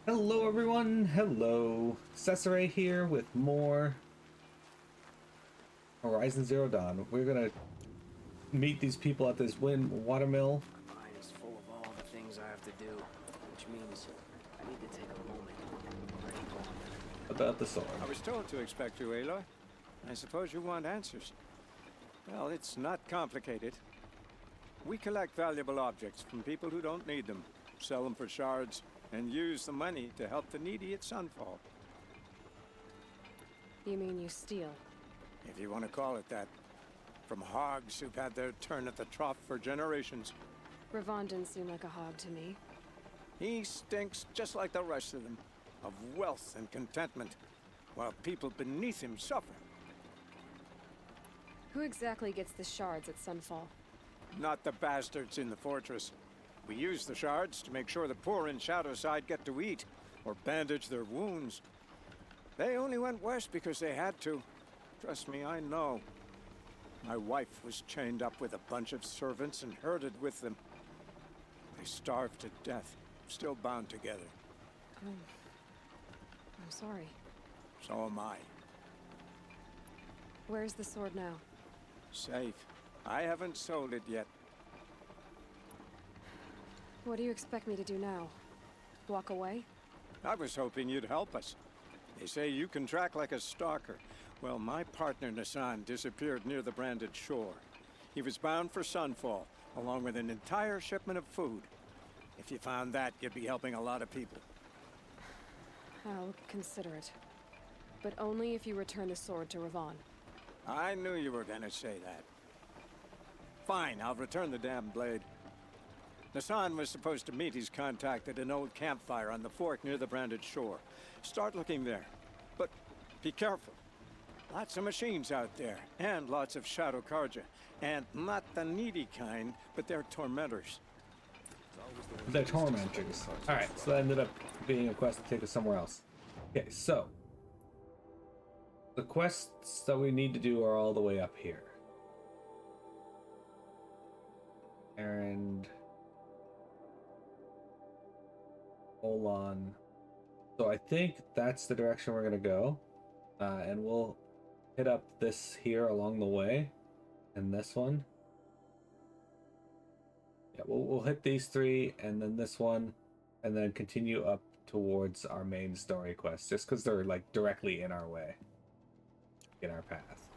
Hello everyone, hello. Cesare here with more Horizon Zero Dawn. We're gonna meet these people at this wind watermill. My mind is full of all the things I have to do, which means I need to take a moment. Already gone. About the sword. I was told to expect you, Aloy. I suppose you want answers. Well, it's not complicated. We collect valuable objects from people who don't need them, sell them for shards, and use the money to help the needy at Sunfall. You mean you steal? If you want to call it that. From hogs who've had their turn at the trough for generations. Ravon didn't seem like a hog to me. He stinks just like the rest of them, of wealth and contentment, while people beneath him suffer. Who exactly gets the shards at Sunfall? Not the bastards in the fortress. We use the shards to make sure the poor in Shadowside get to eat, or bandage their wounds. They only went west because they had to. Trust me, I know. My wife was chained up with a bunch of servants and herded with them. They starved to death, still bound together. I'm sorry. So am I. Where's the sword now? Safe. I haven't sold it yet. What do you expect me to do now? Walk away? I was hoping you'd help us. They say you can track like a stalker. Well, my partner Nassan disappeared near the branded shore. He was bound for Sunfall, along with an entire shipment of food. If you found that, you'd be helping a lot of people. I'll consider it. But only if you return the sword to Ravon. I knew you were gonna say that. Fine, I'll return the damn blade. Nassan was supposed to meet his contact at an old campfire on the fork near the branded shore. Start looking there. But be careful. Lots of machines out there, and lots of Shadow Karja. And not the needy kind, but they're tormentors. They're tormentors. Alright, so that ended up being a quest to take us somewhere else. Okay, so the quests that we need to do are all the way up here. And hold on. So I think that's the direction we're gonna go. And we'll hit up this here along the way. And this one. Yeah, we'll hit these three and then this one. And then continue up towards our main story quest. Just because they're like directly in our way. In our path.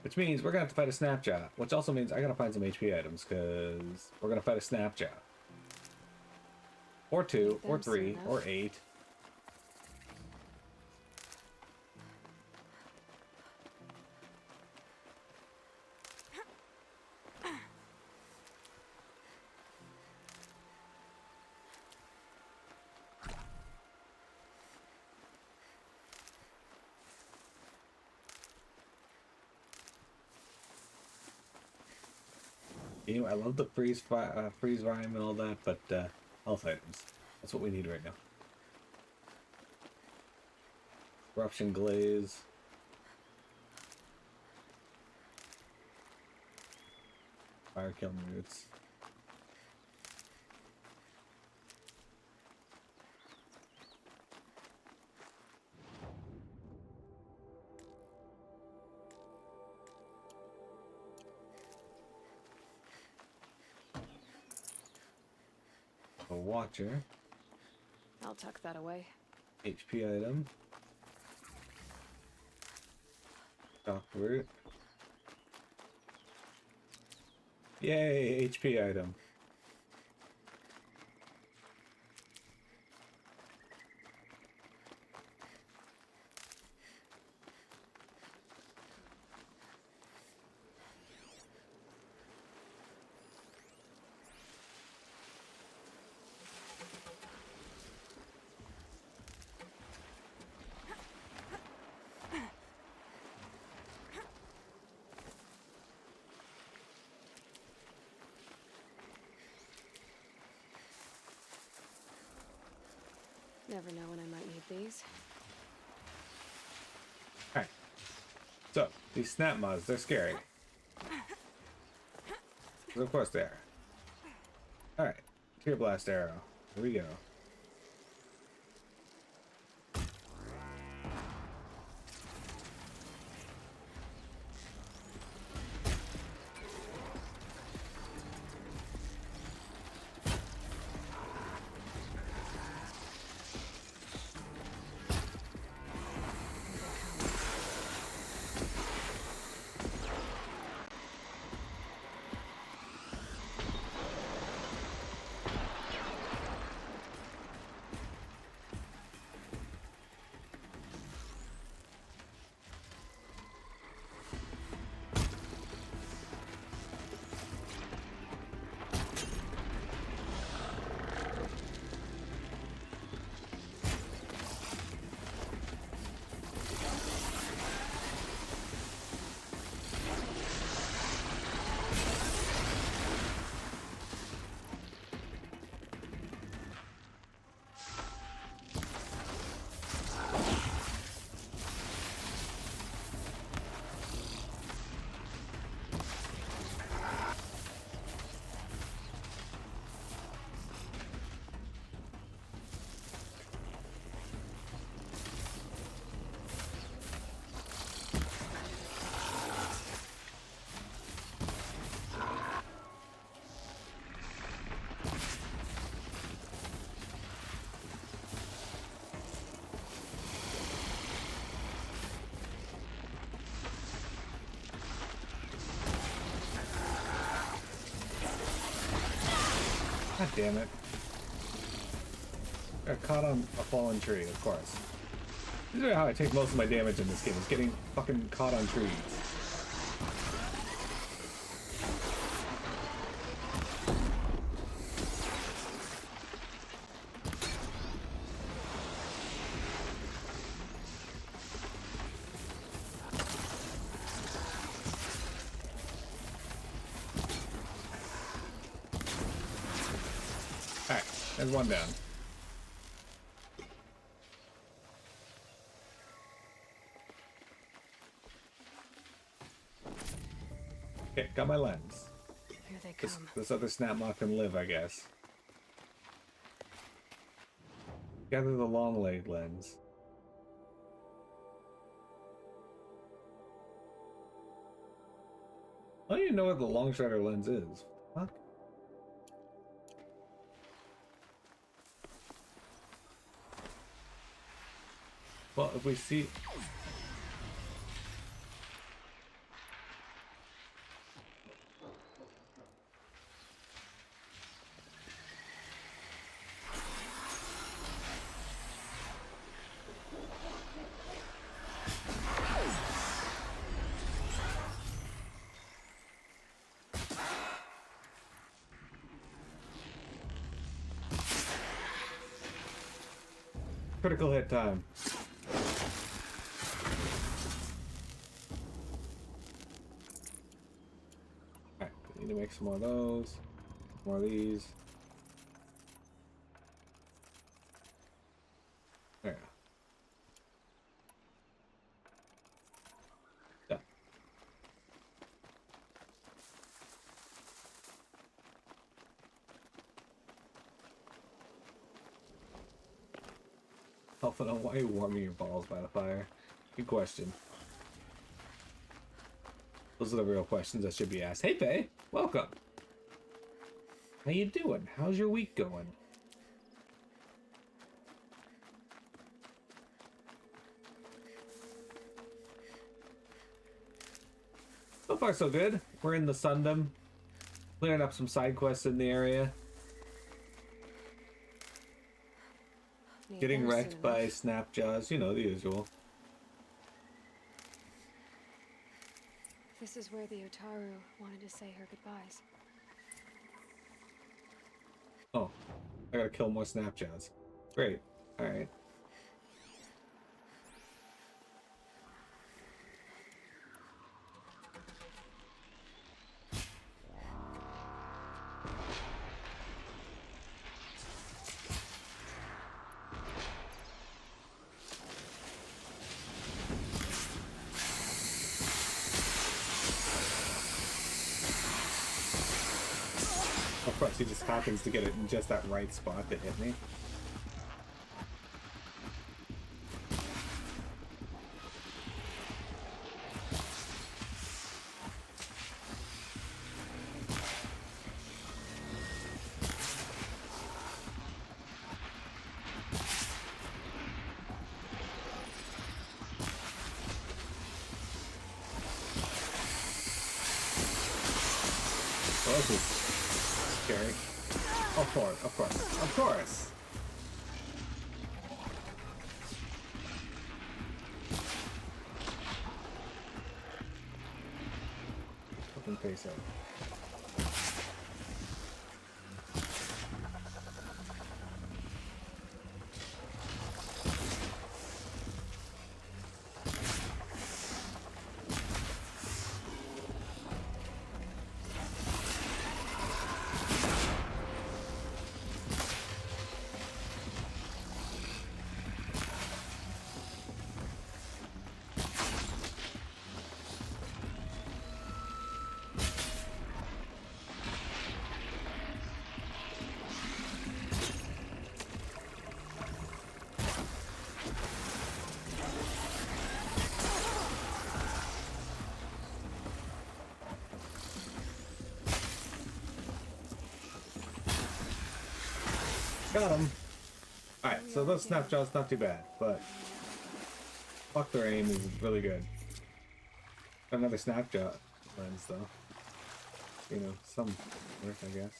Which means we're gonna have to fight a Snapjot, which also means I gotta find some HP items, because we're gonna fight a Snapjot. Or two, or three, or eight. You know, I love the freeze rhyme and all that, but health items. That's what we need right now. Corruption glaze. Fire killing roots. A watcher. I'll tuck that away. HP item. Shock root. Yay, HP item. Never know when I might need these. Alright. So, these snap mods, they're scary. 'Cause of course they are. Alright. Tear blast arrow. Here we go. God damn it. Got caught on a fallen tree, of course. This is how I take most of my damage in this game, is getting fucking caught on trees. Alright, there's one down. Okay, got my lens. Here they This, come. this other snaplock can live, I guess. Gather the long leg lens. I don't even know what the long strider lens is. Fuck. Well, if we see... Critical hit time. Alright, we need to make some more of those. More of these. There. Yeah. Alpha, why are you warming your balls by the fire? Good question. Those are the real questions that should be asked. Hey, Faye. Welcome. How you doing? How's your week going? So far, so good. We're in the sundom. Clearing up some side quests in the area. Need Getting them wrecked soon by enough. snapjaws. You know, the usual. This is where the Otaru wanted to say her goodbyes. Oh, I gotta kill more snapjaws. Great. Alright. Of course, he just happens to get it in just that right spot to hit me. Well, this is scary. Of course, of course, of course! Open face out. Got him. Alright, so those snapshots not too bad, but fuck, their aim is really good. Another snapshot lens though. You know, some worth, I guess.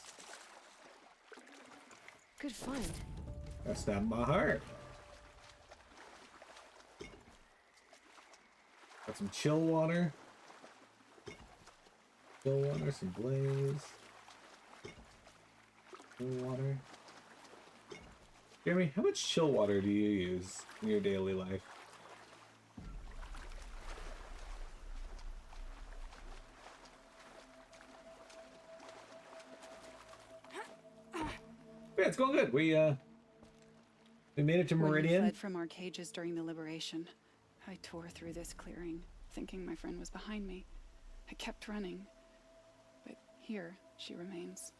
Good find. That's not my heart. Got some chill water. Chill water, some blaze. Chill water. Jeremy, how much chill water do you use in your daily life? Yeah, it's going good. We made it to When we Meridian. fled from our cages during the liberation, I tore through this clearing, thinking my friend was behind me. I kept running, but here she remains.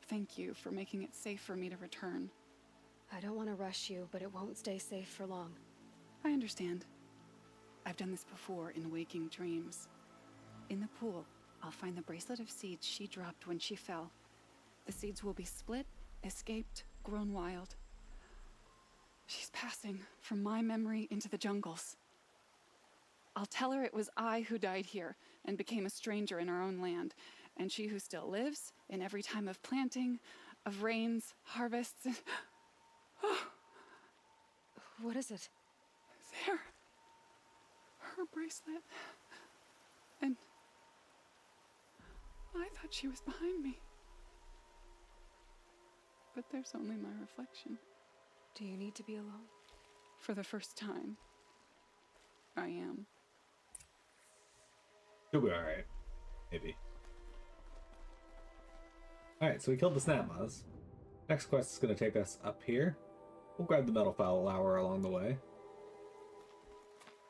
Thank you for making it safe for me to return. I don't want to rush you, but it won't stay safe for long. I understand. I've done this before in waking dreams. In the pool, I'll find the bracelet of seeds she dropped when she fell. The seeds will be split, escaped, grown wild. She's passing from my memory into the jungles. I'll tell her it was I who died here and became a stranger in our own land, and she who still lives in every time of planting, of rains, harvests, and... What is it? There. Her bracelet. And I thought she was behind me. But there's only my reflection. Do you need to be alone? For the first time, I am. You'll be alright. Maybe. Alright, so we killed the snap moths. Next quest is going to take us up here. We'll grab the metal flower along the way.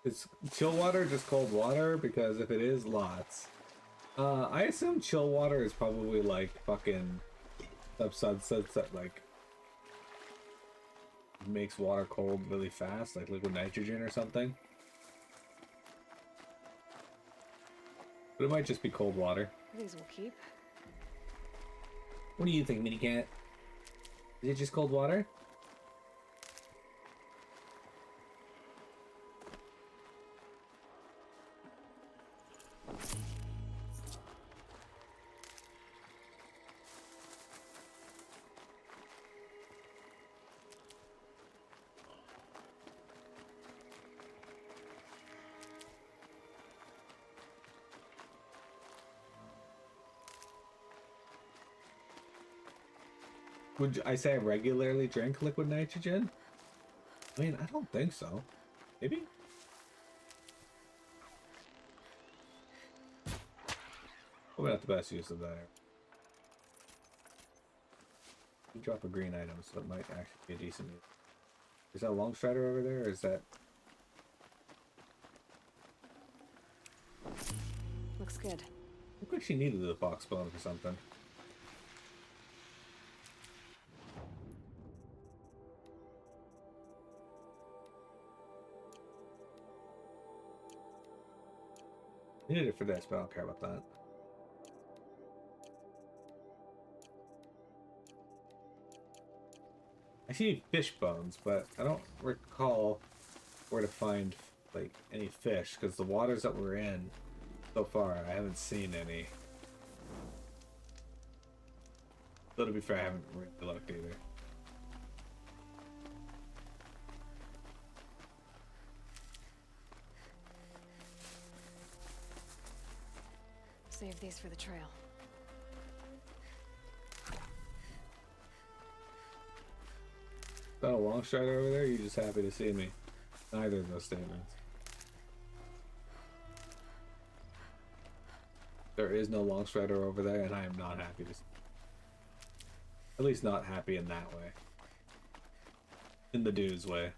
Is chill water just cold water? Because if it is, lots. I assume chill water is probably like fucking substances that like makes water cold really fast, like liquid nitrogen or something. But it might just be cold water. These will keep. What do you think, Mini Cat? Is it just cold water? Would I say I regularly drink liquid nitrogen? I mean, I don't think so. Maybe? Probably not the best use of that. You drop a green item, so it might actually be a decent use. Is that a long strider over there, or is that... Looks good. Look like she needed the fox bone for something. needed it for this, but I don't care about that. I see fish bones, but I don't recall where to find like any fish because the waters that we're in so far, I haven't seen any. Though to be fair, I haven't really looked either. Save these for the trail. Is that a long strider over there? Or are you just happy to see me? Neither of those statements. There is no long strider over there, and I am not happy to see. At least not happy in that way. In the dude's way.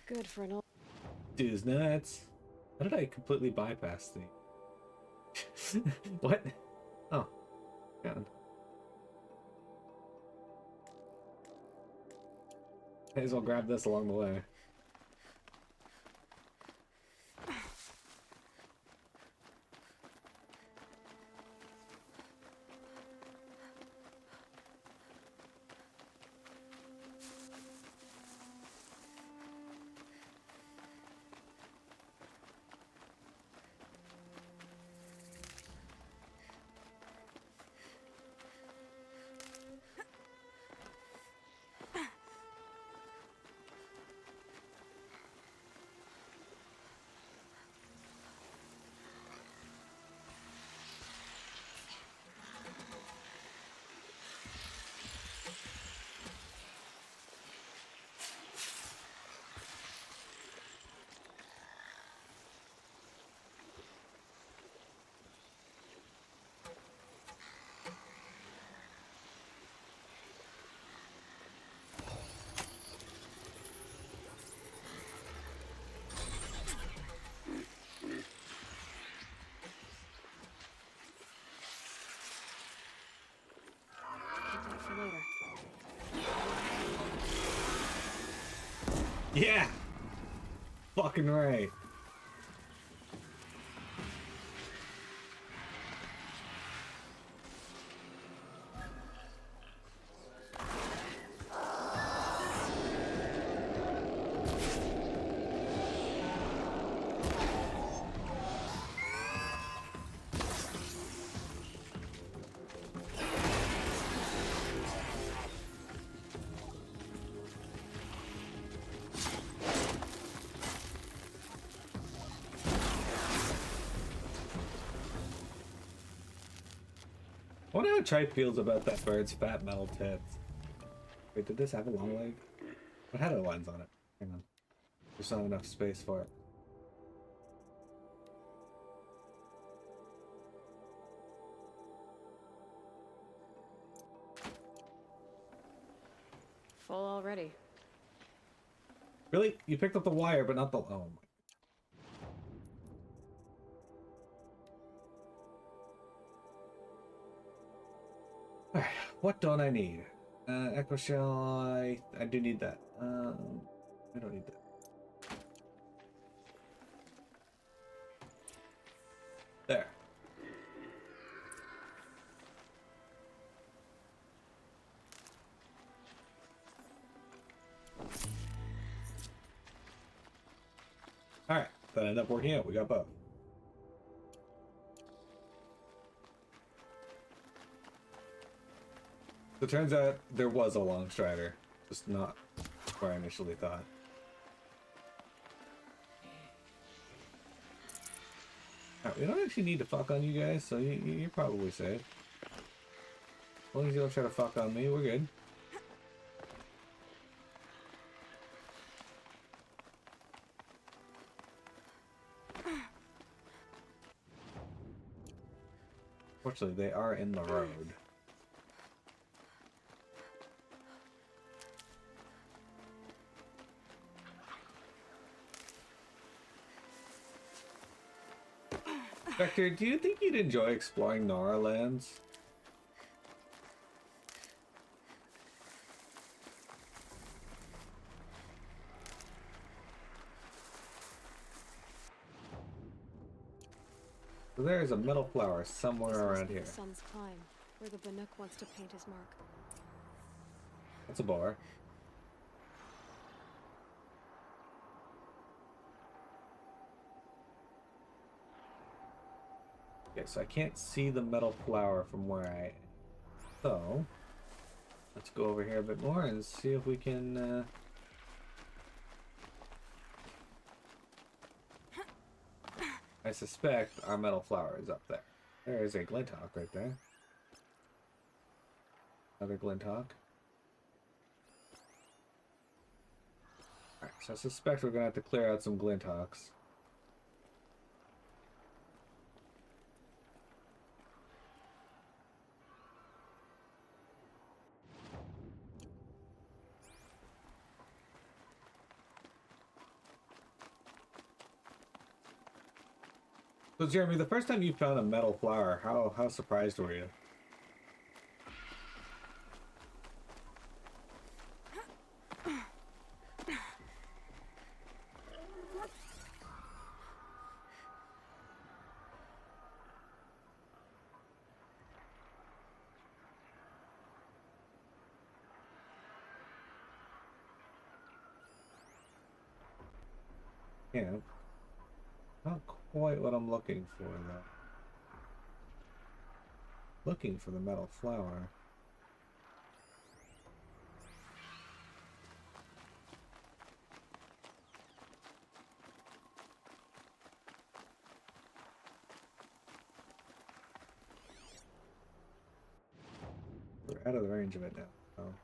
Good for an old... Dude's nuts. How did I completely bypass the... What? Oh. God. May as well grab this along the way. For later. Yeah! Fucking right. I wonder how Tripe feels about that bird's fat metal tits. Wait, did this have a long leg? It had a lens on it. Hang on. There's not enough space for it. Full already. Really? You picked up the wire, but not the... Oh my... Alright, what don't I need? Echo shell, I do need that. I don't need that. There. Alright, that ended up working out. We got both. So it turns out there was a long strider, just not where I initially thought. Alright, we don't actually need to fuck on you guys, so you're probably safe. As long as you don't try to fuck on me, we're good. Fortunately, they are in the road. Vector, do you think you'd enjoy exploring Nora lands? So there is a metal flower somewhere This must around be here. the sun's climb, where the Bannock wants to paint his mark. That's a bar. Okay, so I can't see the metal flower from where I am. So, let's go over here a bit more and see if we can, I suspect our metal flower is up there. There is a glinthawk right there. Another glinthawk. Alright, so I suspect we're gonna have to clear out some glinthawks. So Jeremy, the first time you found a metal flower, how surprised were you? Yeah, not quite what I'm looking for though. Looking for the metal flower. We're out of the range of it now. So.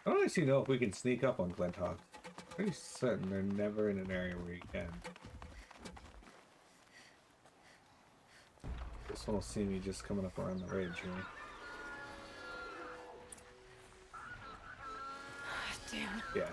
I don't actually know if we can sneak up on Glinthawk. Pretty certain they're never in an area where you can. This one will see me just coming up around the ridge here. Damn. Yeah.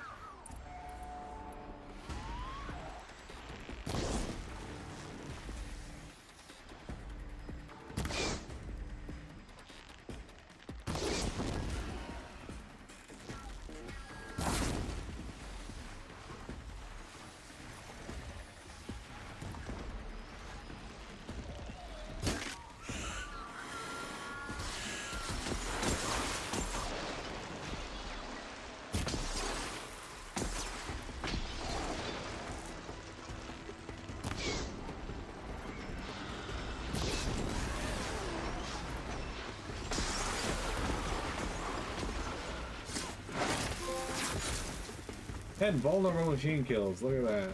And vulnerable machine kills, look at that.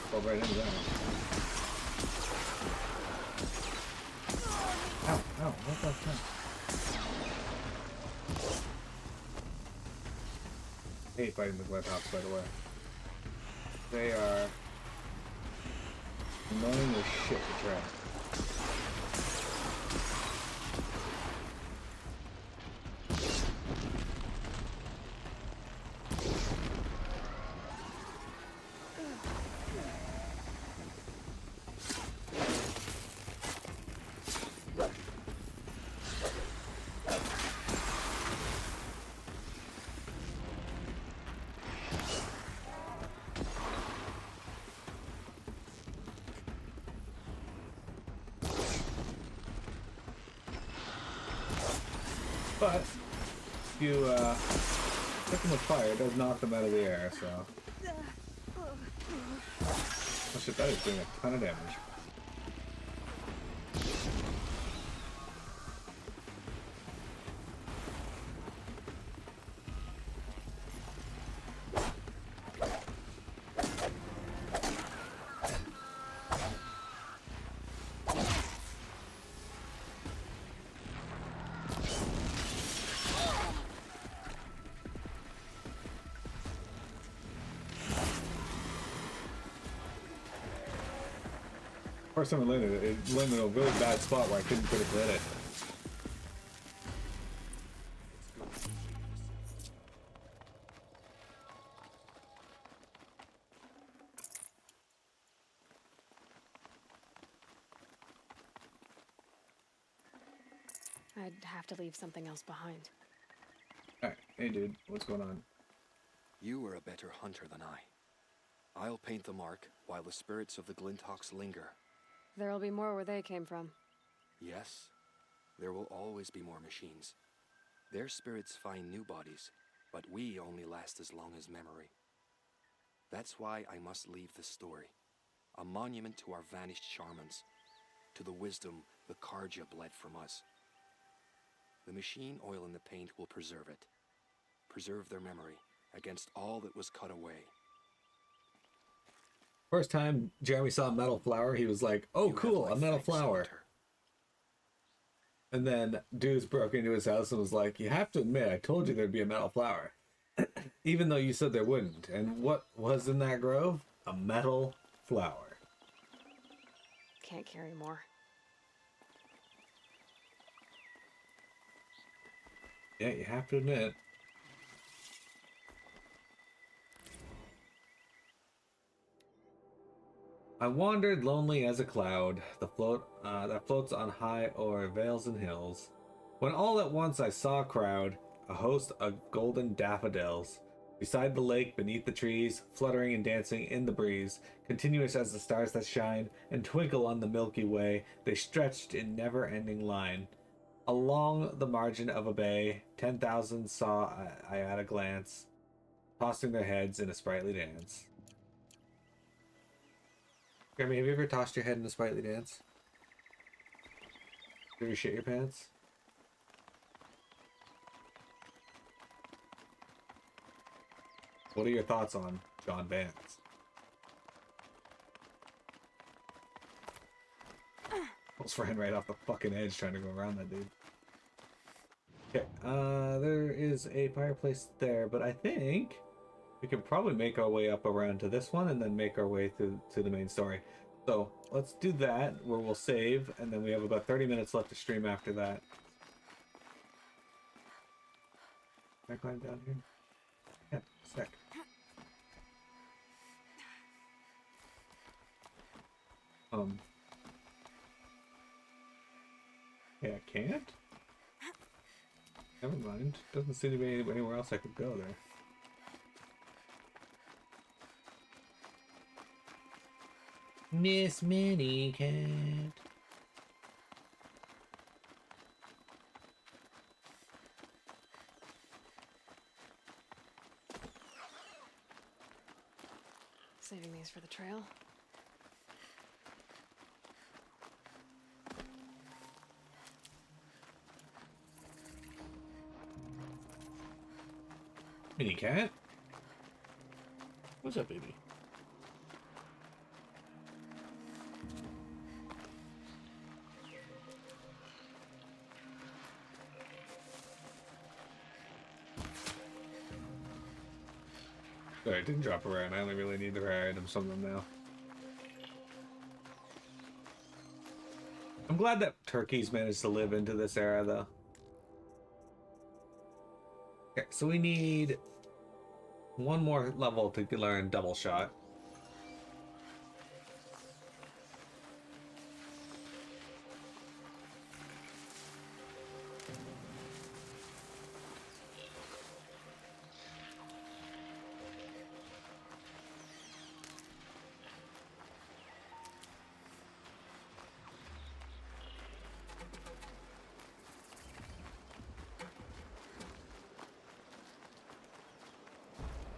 Fall right into that. Ow, ow, what the fuck? I hate fighting the Glinthawks, by the way. They are annoying as shit to track. But if you hit them with fire, it does knock them out of the air, so. Oh shit, that is doing a ton of damage. First time it landed in a really bad spot where I couldn't critically hit it. I'd have to leave something else behind. Alright, hey dude, what's going on? You are a better hunter than I. I'll paint the mark while the spirits of the Glinthawks linger. There'll be more where they came from. Yes, there will always be more machines. Their spirits find new bodies, but we only last as long as memory. That's why I must leave this story. A monument to our vanished shamans, to the wisdom the Karja bled from us. The machine oil in the paint will preserve it. Preserve their memory against all that was cut away. First time Jeremy saw a metal flower, he was like, oh, You cool, have a my metal thanks, flower. Hunter. And then dudes broke into his house and was like, you have to admit, I told you there'd be a metal flower. Even though you said there wouldn't. And what was in that grove? A metal flower. Can't carry more. Yeah, you have to admit. I wandered lonely as a cloud, that floats on high o'er vales and hills, when all at once I saw a crowd, a host of golden daffodils, beside the lake, beneath the trees, fluttering and dancing in the breeze, continuous as the stars that shine and twinkle on the Milky Way, they stretched in never-ending line. Along the margin of a bay, 10,000 saw I at a glance, tossing their heads in a sprightly dance. Jeremy, have you ever tossed your head in a sprightly dance? Have you ever shit your pants? What are your thoughts on John Vance? Almost ran right off the fucking edge trying to go around that dude. Okay, there is a fireplace there, but I think we could probably make our way up around to this one and then make our way to the main story. So let's do that, where we'll save, and then we have about 30 minutes left to stream after that. Can I climb down here? Yeah, sec. Yeah, I can't? Never mind. Doesn't seem to be anywhere else I could go there. Miss Minnie Cat. Saving these for the trail. Minnie Cat? What's up, baby? Sorry, it didn't drop around. I only really need the rare items from them now. I'm glad that turkeys managed to live into this era, though. Okay, so we need one more level to learn double shot.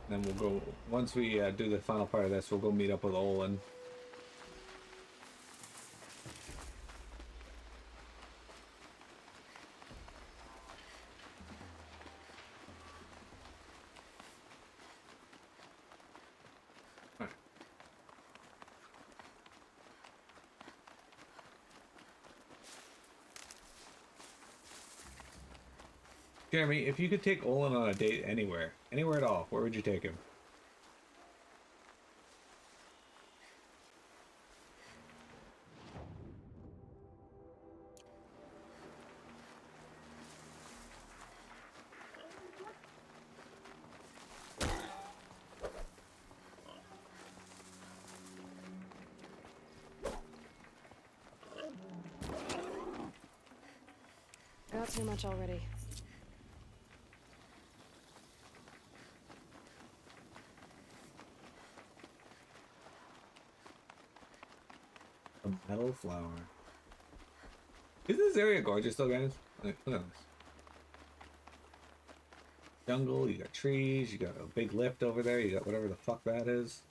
Then we'll go, once we do the final part of this, we'll go meet up with Olin. Jeremy, if you could take Olin on a date anywhere at all, where would you take him? Not too much already. A metal flower. Isn't this area gorgeous though, guys? Like, look at this. Jungle, you got trees, you got a big lift over there, you got whatever the fuck that is.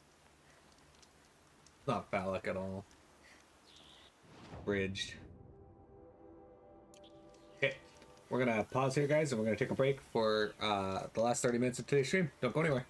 Not phallic at all. Bridged. Okay, we're gonna pause here, guys, and we're gonna take a break for the last 30 minutes of today's stream. Don't go anywhere.